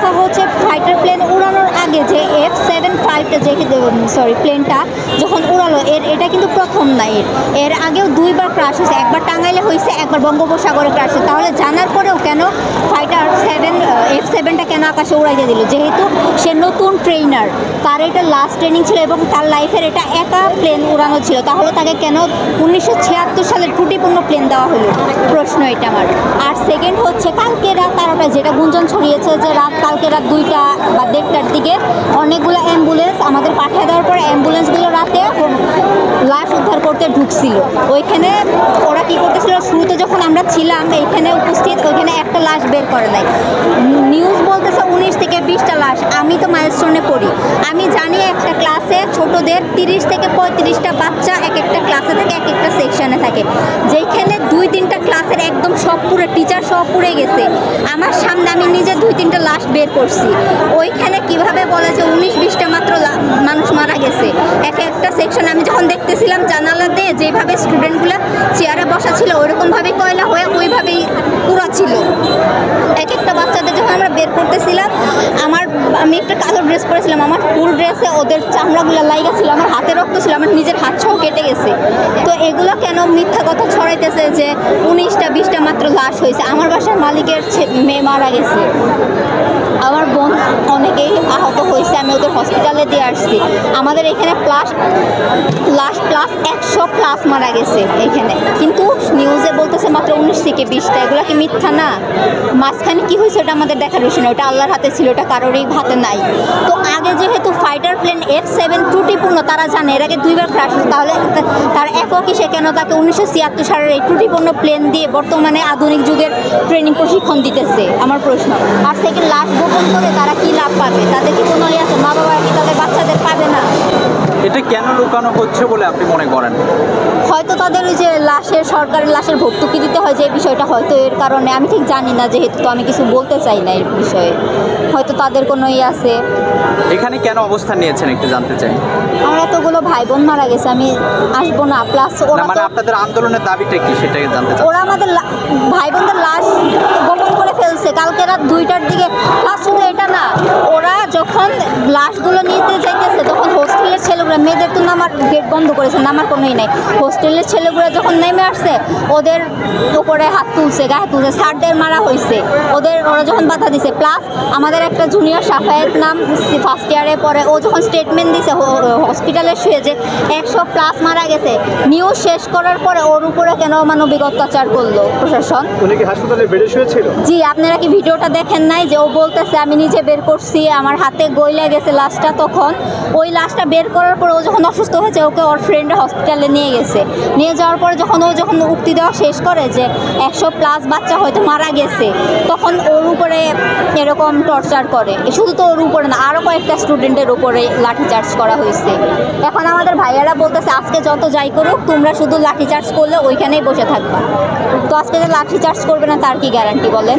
কথা হচ্ছে fighter plane উড়ানোর আগে যে F-75টা যে প্লেনটা যখন উড়ালো এটা কিন্তু প্রথম না। এর আগেও দুইবার ক্রাশ হয়েছে, একবার টাঙ্গাইলে হয়েছে, একবার বঙ্গোপসাগরে ক্রাশ হয়েছে। তাহলে জানার পরেও কেন ফাইটার F-7টা কেন আকাশে উড়াইতে দিল? যেহেতু সে নতুন ট্রেনার, তার এটা লাস্ট ট্রেনিং ছিল এবং তার লাইফের এটা একা প্লেন উড়ানো ছিল, তাহলে তাকে কেন 1976 সালের ত্রুটিপূর্ণ প্লেন দেওয়া হলো? প্রশ্ন এটা আমার। আর সেকেন্ড হচ্ছে কালকে রাত 12টা যেটা গুঞ্জন ছড়িয়েছে যে কালকে রাত 2টা বা 1:30টার দিকে অনেকগুলো অ্যাম্বুলেন্স আমাদের পাঠিয়ে দেওয়ার পরে অ্যাম্বুলেন্সগুলো রাতে লাশ উদ্ধার করতে ঢুকছিল। ওইখানে ওরা কী করতেছিল, শুরুতে যখন আমরা ছিলাম এইখানে উপস্থিত, ওইখানে একটা লাশ বের করে দেয়। নিউজ বলতেছে 19 থেকে 20টা লাশ। আমি তো মাইলস্টোনে পড়ি, আমি জানি একটা ক্লাসে ছোটদের 30 থেকে 35টা বাচ্চা এক একটা ক্লাসে থাকে, এক একটা সেকশনে থাকে, যেখানে 2-3টা ক্লাসের একদম সব পুরো টিচার সব পুড়ে গেছে। আমার সামনে আমি নিজে 2-3টা লাশ বের করছি। ওইখানে কিভাবে বলে যে 19-20টা মাত্র মানুষ মারা গেছে এক একটা সেকশন? আমি যখন দেখতেছিলাম জানালা দিয়ে যেভাবে স্টুডেন্টগুলো চেয়ারে বসা ছিল ওইরকমভাবেই কয়লা হয়ে ওইভাবেই পুরা ছিল। এক একটা বাচ্চাদের যখন আমরা বের করতেছিলাম, আমি একটা কালো ড্রেস পরেছিলাম, আমার ফুল ড্রেসে ওদের চামড়াগুলো লাইগা ছিল, আমার হাতে রক্ত ছিল, আমার নিজের হাত সহ কেটে গেছে। তো এগুলো কেন মিথ্যা কথা ছড়াইতেছে যে 19-20টা মাত্র লাশ হয়েছে? আমার বাসার মালিকের মেয়ে মারা গেছে, আমার বোন অনেকেই আহত হয়েছে, আমি ওদের হসপিটালে দিয়ে আসছি। আমাদের এখানে লাশ প্লাস 100+ মারা গেছে এখানে, কিন্তু নিউজে বলতেছে মাত্র 19 থেকে 20টা। এগুলো কি মিথ্যা না? মাঝখানে কী হয়েছে ওটা আমাদের দেখার বিষয় না, ওটা আল্লাহর হাতে ছিল, ওটা কারোরই হাতে নাই। তো আগে যেহেতু ফাইটার প্লেন F-7 ত্রুটিপূর্ণ, তারা জানে এর আগে 2বার ক্রাশ, তাহলে তার একই সে কেন তাকে 1976 সালের এই ত্রুটিপূর্ণ প্লেন দিয়ে বর্তমানে আধুনিক যুগের ট্রেনিং প্রশিক্ষণ দিতেছে? আমার প্রশ্ন। আর সেকেন্ড, লাশ গোপন করে তারা কি লাভ পাবে? তাদের কি কোনো আছে? মা বাবা কি তাদের বাচ্চাদের পাবে না? এটা কেন লুকানো হচ্ছে বলে আপনি মনে করেন? হয়তো তাদের ওই যে সরকারের লাশের ভর্তুকি দিতে হয় যে বিষয়টা, হয়তো এর কারণে। আমি ঠিক জানি না, যেহেতু তো আমি কিছু বলতে চাই না এর বিষয়ে, হয়তো তাদের কোনো আছে। এখানে কেন অবস্থান নিয়েছেন একটু জানতে চাই। আমার এতগুলো ভাই বোন মারা গেছে, আমি আসবো না। প্লাস ওরা মানে আপনাদের আন্দোলনের দাবিটা কি সেটাকে জানতে চাই। ওরা আমাদের ভাই বোনদের লাশ গোপন করে ফেলছে কালকে রাত 2টার দিকে। প্লাস শুধু এটা না, ওরা যখন লাশগুলো নিতে যাইতেছে তখন হোস্টেলের ছেলেগুলো, মেয়েদের তো নামার গেট বন্ধ করেছে, নামার কোনোই নাই। হোস্টেলের ছেলেগুলো যখন নেমে আসছে ওদের উপরে হাত তুলছে, গায়ে তুলছে, স্যারদের মারা হয়েছে ওরা যখন বাধা দিছে। প্লাস আমাদের একটা জুনিয়র সাফায়েত নাম ফার্স্ট ইয়ারে পরে, ও যখন স্টেটমেন্ট দিছে হসপিটালে শুয়ে যে 100+ মারা গেছে, নিউজ শেষ করার পরে ওর উপরে কেন মানবিক অত্যাচার করলো প্রশাসন? উনি কি হাসপাতালে বেডে শুয়েছিল? জি, আপনারা কি ভিডিওটা দেখেন নাই যে ও বলতেছে আমি নিজে বের করছি, আমার হাতে গইলা গেছে লাশটা। তখন ওই লাশটা বের করার পরে ও যখন অসুস্থ হয়েছে, ওকে ওর ফ্রেন্ডরা হসপিটালে নিয়ে গেছে। নিয়ে যাওয়ার পরে যখন উক্তি দেওয়া শেষ করে যে 100+ বাচ্চা হয়তো মারা গেছে, তখন ওর উপরে এরকম টর্চার করে। শুধু তো ওর উপরে না, আরও কয়েকটা স্টুডেন্টের উপরে লাঠিচার্জ করা হয়েছে। এখন আমাদের ভাইয়ারা বলতেছে আজকে যত যাই করুক তোমরা শুধু লাঠিচার্জ করলে ওইখানেই বসে থাকবা। তো আজকে যে লাঠিচার্জ করবে না তার কি গ্যারান্টি বলেন?